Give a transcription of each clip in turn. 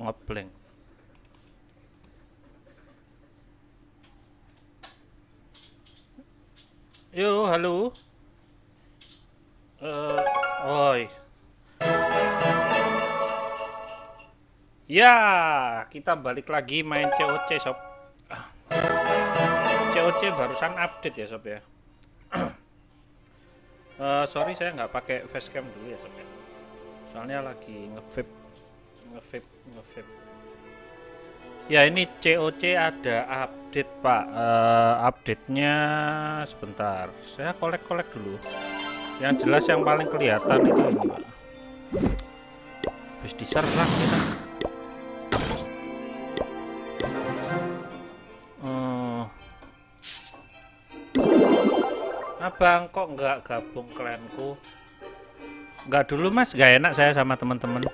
ngeblank. Yo, halo. Oi. Ya, kita balik lagi main COC sob. COC barusan update ya sob ya. Sorry saya nggak pakai facecam dulu ya sob ya. Soalnya lagi nge-vape. Ya ini COC ada update pak. Update-nya sebentar. Saya kolek-kolek dulu. Yang jelas yang paling kelihatan itu ini pak. Habis diserang kita. Abang kok nggak gabung klanku? Nggak dulu mas, nggak enak saya sama teman-teman.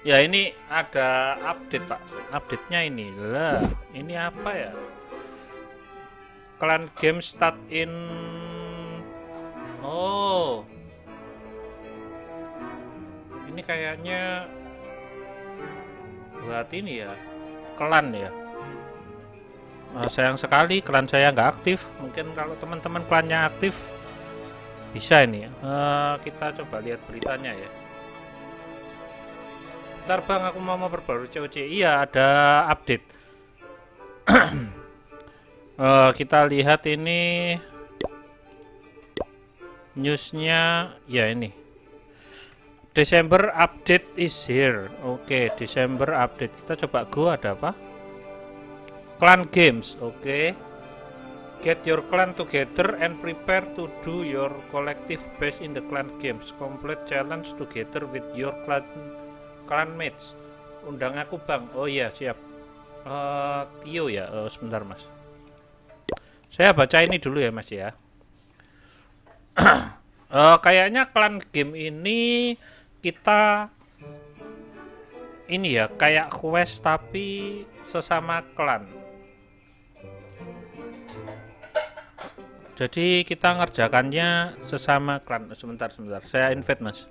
Ya ini ada update pak. Update-nya ini lah. Ini apa ya? Clan game start in. Oh, ini kayaknya buat ini ya, klan ya. Sayang sekali klan saya nggak aktif. Mungkin kalau teman-teman klannya aktif bisa ini ya. Kita coba lihat beritanya ya. Bentar bang, aku mau memperbarui COC. Iya ada update. Kita lihat ini newsnya ya ini. Desember update is here. Oke, Desember update. Kita coba go, ada apa? Clan games. Oke. Get your clan together and prepare to do your collective best in the clan games. Complete challenge together with your clanmates. Undang aku bang. Oh iya siap. Tio ya. Sebentar mas. Saya baca ini dulu ya mas ya. Kayaknya clan game ini kita ini ya kayak quest tapi sesama klan. Jadi kita ngerjakannya sesama klan. Sebentar, saya invite mas.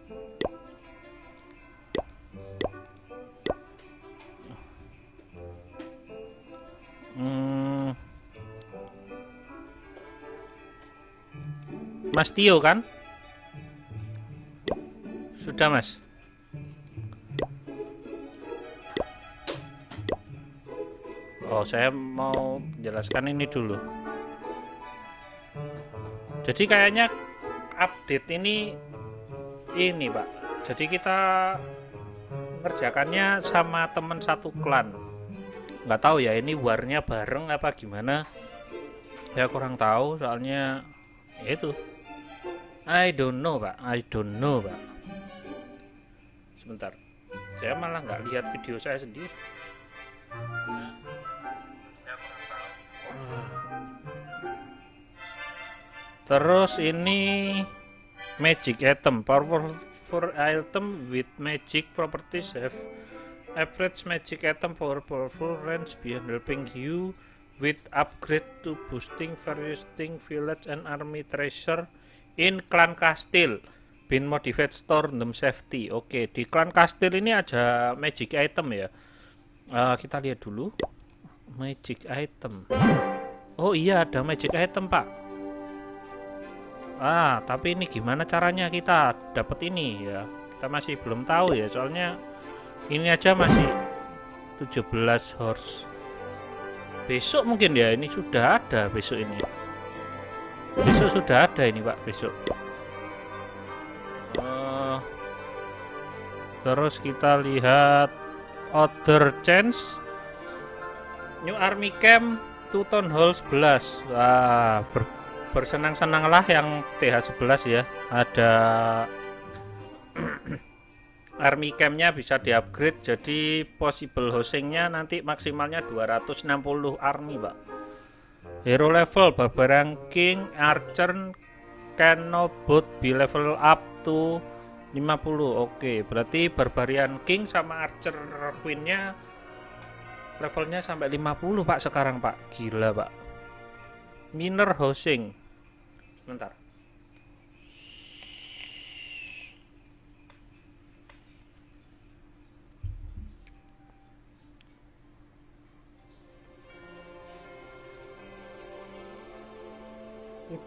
Mas Tio kan? Sudah mas. Oh saya mau menjelaskan ini dulu. Jadi kayaknya update ini pak. Jadi kita mengerjakannya sama teman satu klan. Nggak tahu ya ini warnya bareng apa gimana. Ya kurang tahu soalnya ya itu. I don't know pak. Sebentar. Saya malah nggak lihat video saya sendiri. Terus ini magic item, powerful item with magic properties, have average magic item powerful range beyond, helping you with upgrade to boosting various thing, village and army treasure in clan castle, been modified store them safety. Oke, di clan castle ini ada magic item ya. Kita lihat dulu magic item. Oh iya ada magic item pak. Tapi ini gimana caranya kita dapat ini ya? Kita masih belum tahu ya, soalnya ini aja masih 17 horse. Besok mungkin ya, ini sudah ada besok ini. Besok sudah ada ini pak, besok. Terus kita lihat other chance. New army camp to town hall 11. Wah, bersenang-senanglah yang TH11 ya. Ada army campnya bisa di-upgrade jadi possible housingnya nanti maksimalnya 260 army pak. Hero level Barbarian King Archer cannot be level up to 50. Oke, berarti Barbarian King sama Archer Queen-nya levelnya sampai 50 pak sekarang pak. Gila pak. Miner housing. Sebentar.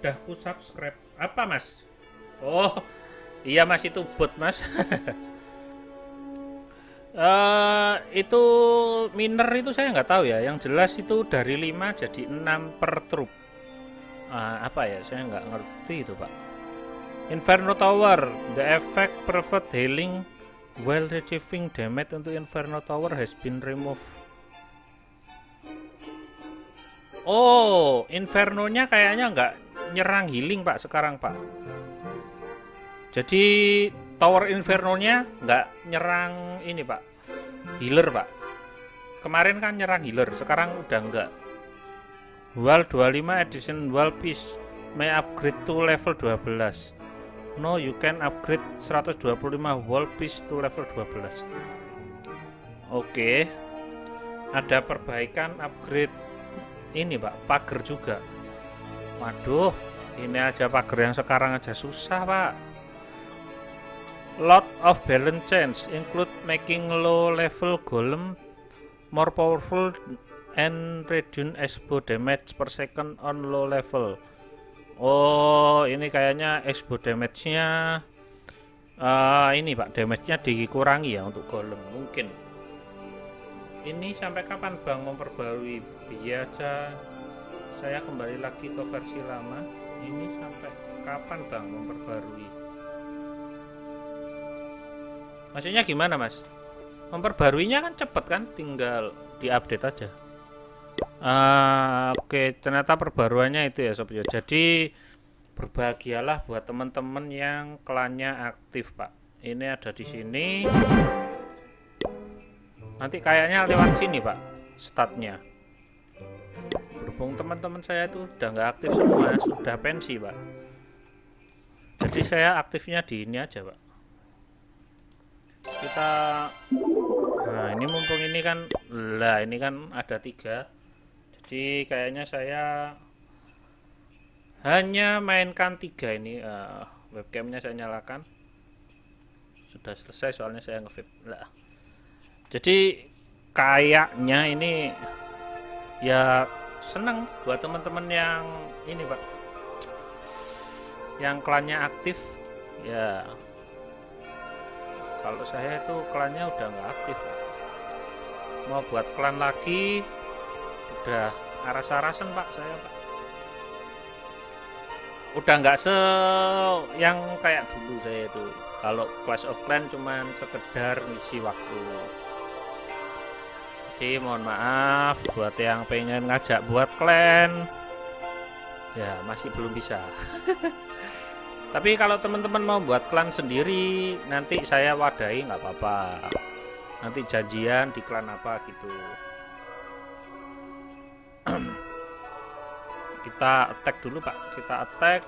Udah ku subscribe. Apa mas? Oh iya mas, itu bot mas. Itu miner itu saya nggak tahu ya. Yang jelas itu dari 5 jadi 6 per troop. Apa ya? Saya nggak ngerti itu pak. Inferno Tower. The effect prevent healing while retrieving damage untuk Inferno Tower has been removed. Oh, Inferno-nya kayaknya nggak nyerang healing pak sekarang pak. Jadi Tower Inferno-nya nggak nyerang ini pak, healer pak. Kemarin kan nyerang healer, sekarang udah enggak. Wall 25 edition wall piece may upgrade to level 12. No, you can upgrade 125 wall piece to level 12. Oke. Ada perbaikan upgrade ini pak, pagar juga. Waduh, ini aja pagar yang sekarang aja susah pak. Lot of balance change include making low level golem more powerful and reduce expo damage per second on low level. Oh, ini kayaknya expo damage-nya ini pak, damage-nya dikurangi ya untuk golem mungkin. Ini sampai kapan bang memperbarui? Biasa saya kembali lagi ke versi lama. Ini sampai kapan bang memperbarui? Maksudnya gimana mas? Memperbaruinya kan cepet kan, tinggal diupdate aja. Oke, ternyata perbaruannya itu ya sob. Jadi berbahagialah buat teman-teman yang klannya aktif pak. Ini ada di sini. Nanti kayaknya lewat sini pak, statnya. Berhubung teman-teman saya itu udah nggak aktif semua, sudah pensi pak. Jadi saya aktifnya di ini aja pak. Kita, nah ini mumpung ini kan, lah ini kan ada 3. Jadi kayaknya saya hanya mainkan 3 ini. Webcamnya saya nyalakan. Sudah selesai soalnya saya nge-vape lah. Jadi kayaknya ini ya seneng buat teman-teman yang ini pak, yang klannya aktif ya. Kalau saya itu klannya udah nggak aktif, mau buat klan lagi udah aras-arasan pak saya pak. Udah nggak yang kayak dulu saya itu. Kalau Clash of Clans cuman sekedar ngisi waktu. Jadi mohon maaf buat yang pengen ngajak buat klan, ya masih belum bisa. Tapi kalau teman-teman mau buat klan sendiri, nanti saya wadahi nggak apa-apa. Nanti janjian di klan apa gitu. Kita attack dulu pak, kita attack.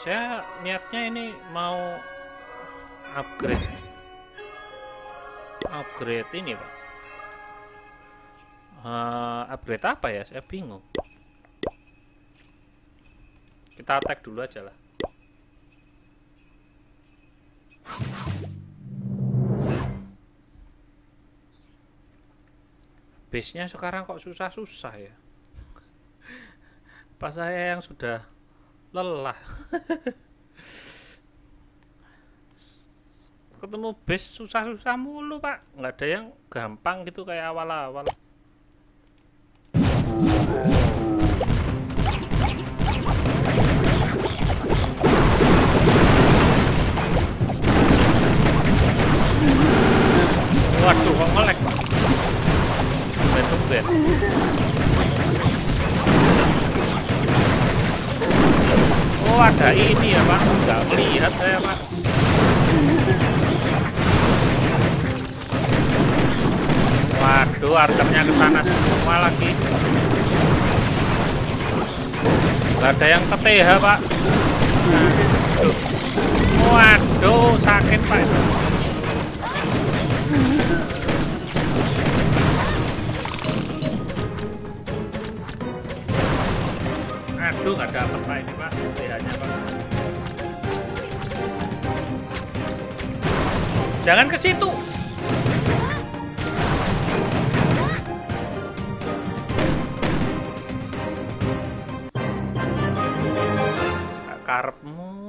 Saya niatnya ini mau upgrade ini pak. Upgrade apa ya, saya bingung. Kita attack dulu aja lah. Base-nya sekarang kok susah-susah ya. Pas saya yang sudah lelah. Ketemu base susah-susah mulu pak. Nggak ada yang gampang gitu kayak awal-awal. Waduh, kok ngelek pak. Tumben. Oh ada ini ya pak, nggak melihat saya pak. Waduh, archernya ke sana semua lagi. Nggak ada yang ke TH pak. Waduh, sakit pak itu. Aduh, nggak dapat pak ini pak, TH-nya pak. Jangan ke situ.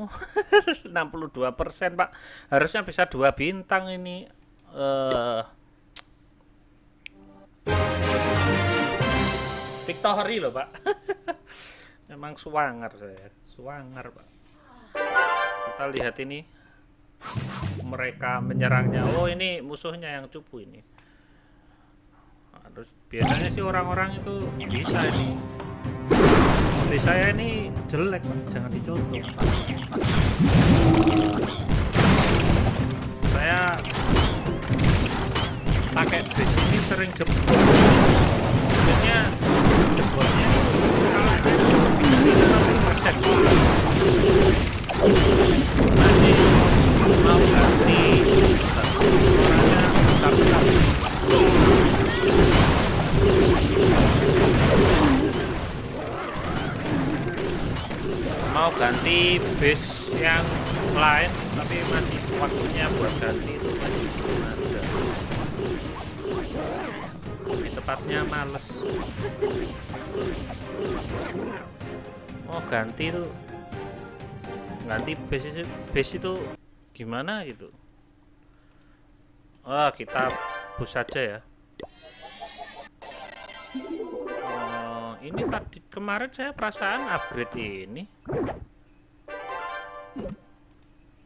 Oh, 62% Pak. Harusnya bisa 2 bintang ini. Victory loh Pak. Memang suangar saya. Suangar Pak. Kita lihat ini. Mereka menyerangnya. Oh ini musuhnya yang cupu ini. Biasanya sih orang-orang itu bisa ini. Tapi saya ini jelek Pak. Jangan dicontoh Pak. Saya pakai base ini sering jebol. Maksudnya jebolnya skalanya 50%. Masih mau ganti suaranya besar-besar. Mau ganti base yang lain tapi masih waktunya buat ganti itu masih belum ada. Lebih tepatnya males. Mau ganti tuh ganti base itu gimana gitu. Oh kita push saja ya. Ini tadi kemarin saya perasaan upgrade ini.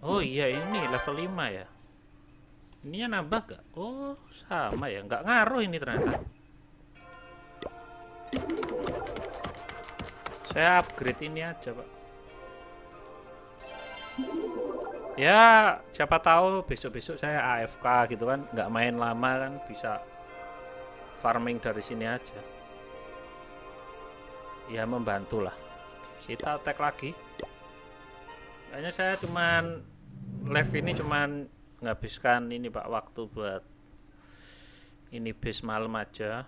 Oh iya ini level 5 ya. Ininya nambah gak? Oh sama ya, nggak ngaruh ini ternyata. Saya upgrade ini aja Pak. Ya siapa tahu besok-besok saya AFK gitu kan, nggak main lama kan, bisa farming dari sini aja. Ya membantu lah. Kita attack lagi. Kayaknya saya cuman live ini cuman menghabiskan ini Pak, waktu buat ini base malam aja.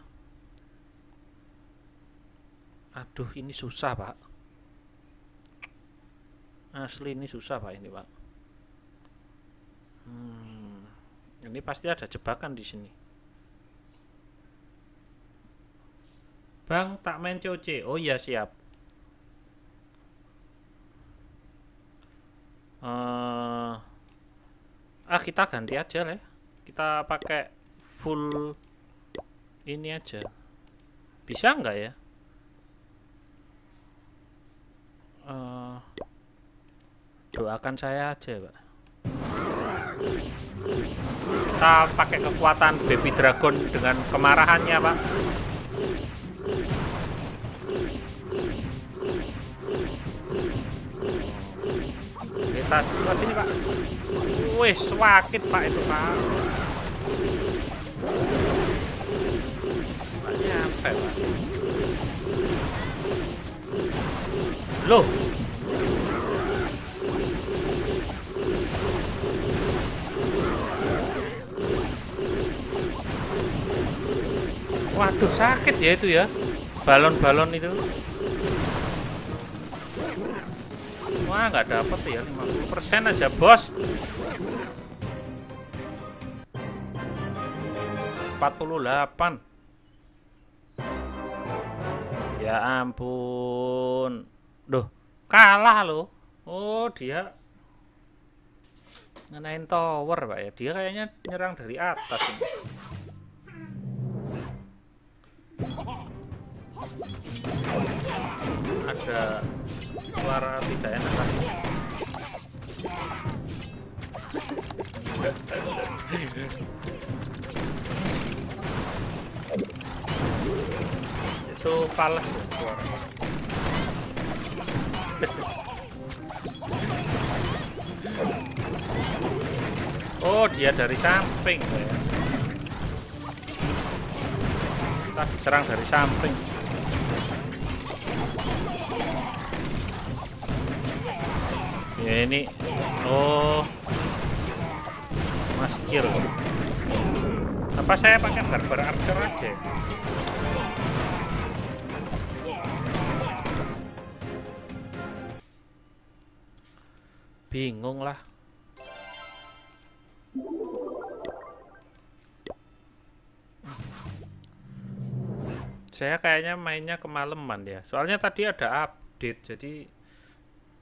Aduh ini susah Pak. Asli ini susah Pak ini Pak. Ini pasti ada jebakan di sini. Bang tak main COC. Oh iya siap. Kita ganti aja lah. Kita pakai full ini aja. Bisa nggak ya? Doakan saya aja Pak. Kita pakai kekuatan baby dragon dengan kemarahannya Pak. Kita lihat sini Pak. Wih sakit Pak itu Pak. Nggak nyampe Pak. Loh. Waduh sakit ya itu ya. Balon-balon itu. Wah nggak dapet ya, 50% aja bos. 48. Ya ampun. Duh kalah loh. Oh dia ngenain tower Pak ya. Dia kayaknya nyerang dari atas ini. Ada suara tidak enak lagi. Itu fals suara. Oh dia dari samping ya. Kita diserang dari samping. Ya ini, oh, mas kill. Apa saya pakai barbar archer aja? Bingung lah. Saya kayaknya mainnya kemalaman ya. Soalnya tadi ada update, jadi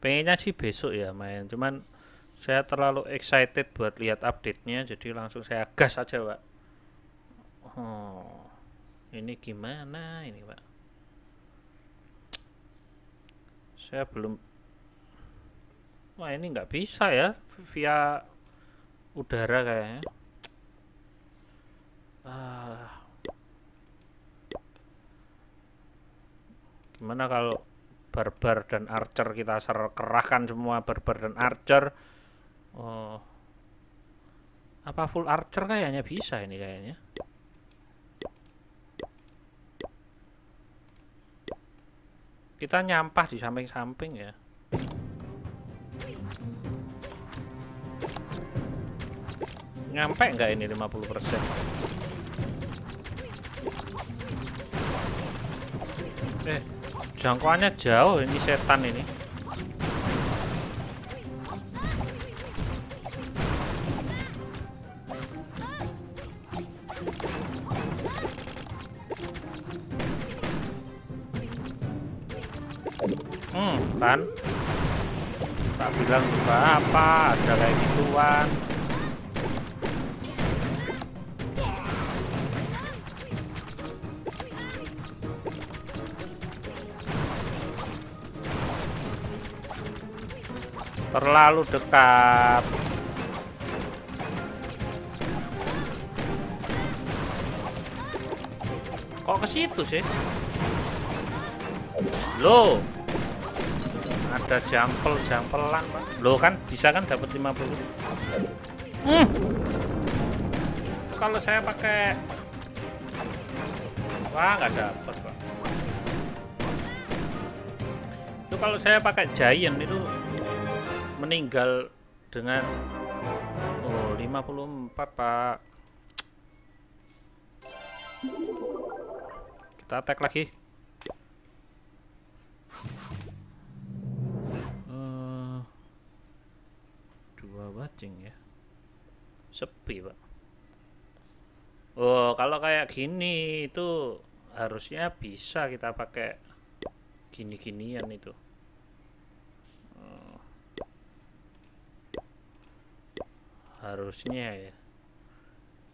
Pengennya sih besok ya main, cuman saya terlalu excited buat lihat update-nya, jadi langsung saya gas aja, Pak. Oh, ini gimana ini, Pak? Saya belum. Wah, ini nggak bisa ya via udara kayaknya. Gimana kalau barbar dan archer kita kerahkan semua barbar dan archer? Oh, apa full archer kayaknya bisa ini kayaknya. Kita nyampah di samping-samping ya. Nyampe nggak ini 50%? Jangkauannya jauh ini setan ini. Kan? Tak bilang juga apa, ada kayak gituan. Terlalu dekat. Kok ke situ sih? Loh. Ada jampelan, Pak. Loh kan bisa kan dapat 50. Kalau saya pakai wah nggak dapat, Pak. Itu kalau saya pakai giant itu meninggal dengan 54, Pak. Kita attack lagi. Dua watching ya. Sepi, Pak. Oh, kalau kayak gini itu harusnya bisa kita pakai gini-ginian itu. Harusnya ya.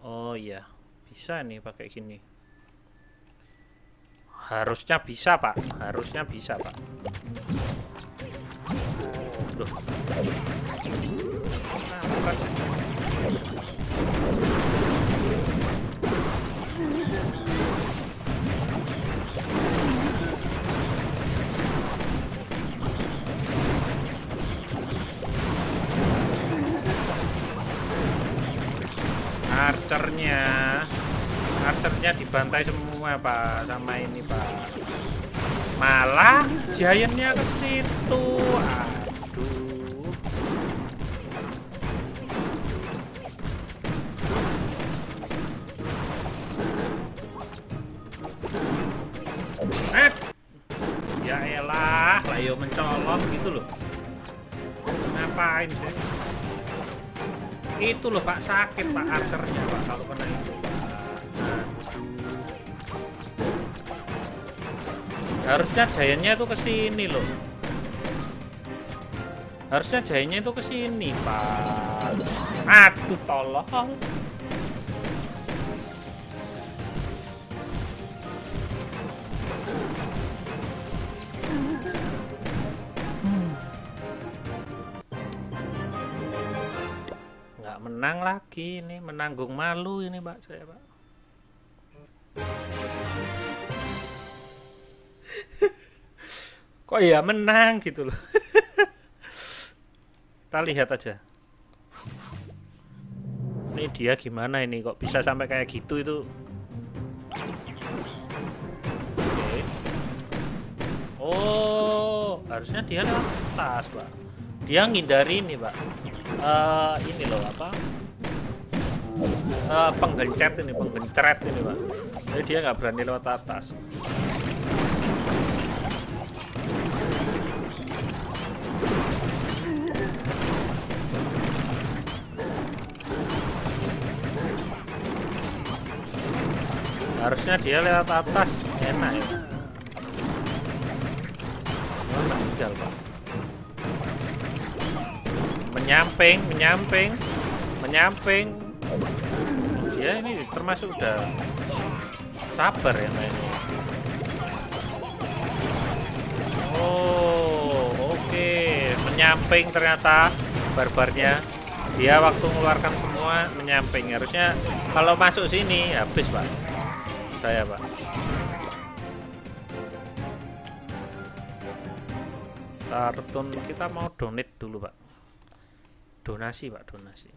Oh iya, bisa nih pakai gini. Harusnya bisa, Pak. Harusnya bisa, Pak. Loh. Nah, bukan. Archernya dibantai semua, Pak, sama ini, Pak. Malah giantnya ke situ. Aduh. Ya elah, layo mencolok gitu loh. Ngapain sih? Itu loh, Pak, sakit, Pak, archernya, Pak, kalau kena itu, Pak. Harusnya giantnya itu ke sini loh. Harusnya giantnya itu ke sini, Pak. Aduh, tolong. Nggak menang lagi ini, menanggung malu ini, Pak, saya, Pak. Kok ya menang gitu loh. Kita lihat aja. Ini dia gimana ini, kok bisa sampai kayak gitu itu. Oke. Oh, harusnya dia lewat atas, Pak. Dia ngindari ini, Pak. Ini loh apa? Penggencet ini, penggencret ini, Pak. Jadi dia nggak berani lewat atas. Harusnya dia lewat atas, enak ya. Oh, meninggal, Pak. menyamping. Ya ini termasuk udah sabar ya mainnya. Oh, oke. Menyamping ternyata barbarnya. Dia waktu mengeluarkan semua menyamping. Harusnya kalau masuk sini habis, Pak. Saya, Pak. Kartun kita mau donate dulu, Pak. Donasi, Pak, donasi.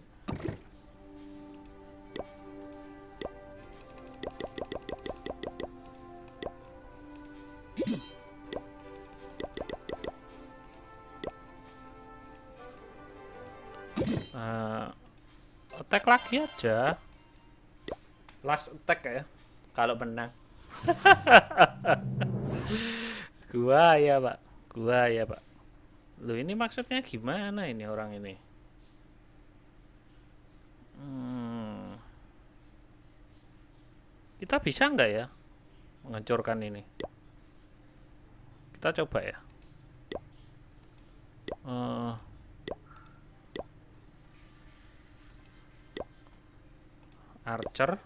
Attack lagi aja. Last attack ya. Kalau menang. Gua ya, Pak. Loh, ini maksudnya gimana ini orang ini? Kita bisa nggak ya menghancurkan ini? Kita coba ya. Archer.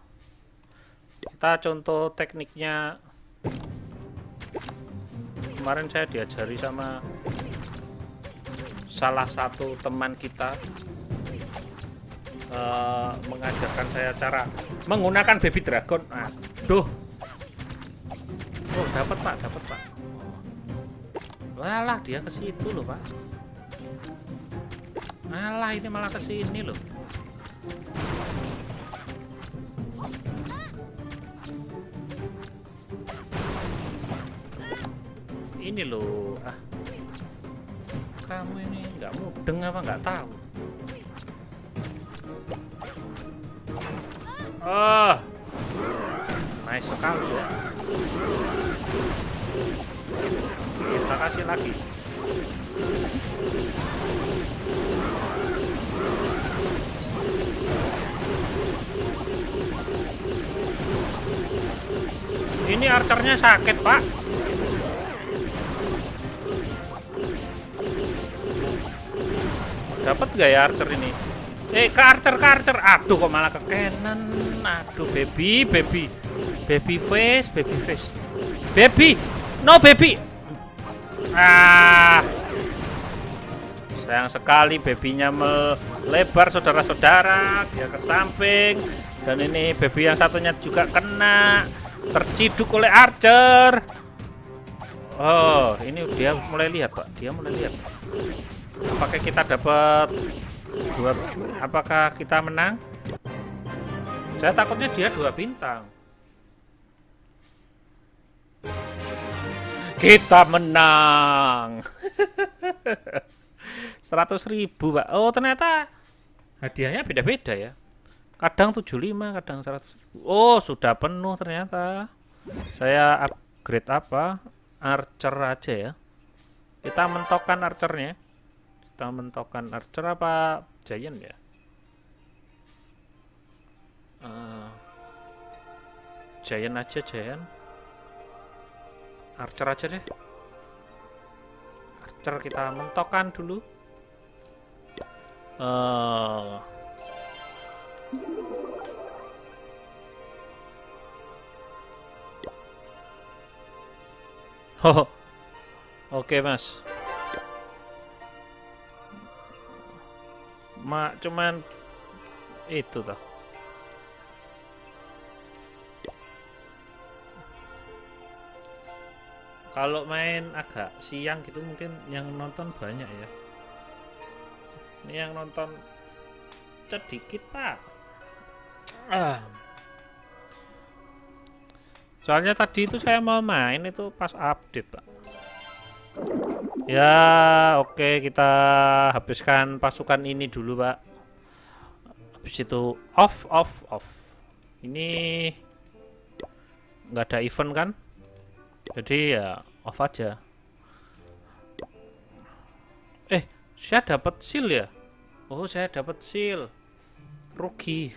Kita contoh tekniknya. Kemarin saya diajari sama salah satu teman kita, mengajarkan saya cara menggunakan baby dragon. Aduh. Oh, dapat Pak. Walah, dia ke situ loh, Pak. Alah, ini malah ke sini loh. Ini loh. Kamu ini nggak mudeng apa nggak tahu? Oh, nice sekali ya. Kita kasih lagi. Ini archernya sakit, Pak. Dapat gak ya archer ini? Ke archer. Aduh, kok malah ke cannon. Aduh, baby face. Baby, no baby. Sayang sekali babynya melebar, saudara-saudara. Dia ke samping. Dan ini baby yang satunya juga kena, terciduk oleh archer. Oh, ini dia mulai lihat, Pak. Apakah kita dapat dua? Apakah kita menang? Saya takutnya dia 2 bintang. Kita menang. 100.000, Pak. Oh, ternyata hadiahnya beda-beda ya. Kadang 75, kadang 100.000. Oh, sudah penuh ternyata. Saya upgrade apa? Archer aja ya. Kita mentokkan archernya. Kita mentokkan archer apa giant ya? Giant aja, giant. Archer aja deh. Archer kita mentokkan dulu. Oke, Mas. Cuman itu toh. Kalau main agak siang gitu mungkin yang nonton banyak ya. Ini yang nonton sedikit, Pak. Soalnya tadi itu saya mau main itu pas update, Pak. Ya, oke, kita habiskan pasukan ini dulu, Pak. Habis itu off. Ini nggak ada event kan? Jadi ya off aja. Saya dapat seal ya? Oh, saya dapat seal. Rugi.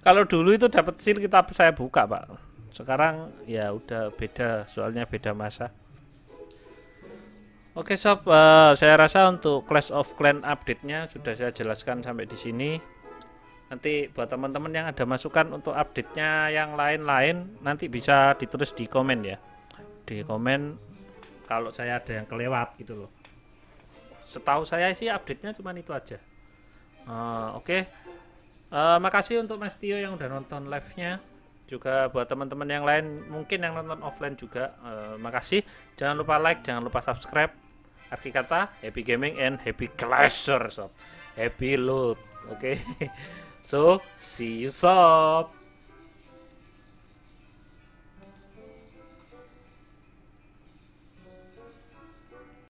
Kalau dulu itu dapat seal saya buka, Pak. Sekarang ya udah beda, soalnya beda masa. Oke sob, saya rasa untuk Clash of Clan update-nya sudah saya jelaskan sampai di sini. Nanti buat teman-teman yang ada masukan untuk update-nya yang lain-lain, nanti bisa ditulis di komen ya. Di komen kalau saya ada yang kelewat gitu loh. Setahu saya sih update-nya cuma itu aja. Oke. Makasih untuk Mas Tio yang udah nonton live-nya. Juga buat teman-teman yang lain mungkin yang nonton offline juga, makasih. Jangan lupa like, jangan lupa subscribe. Arti kata happy gaming and happy clasher sob, happy loot. Oke. So see you sob.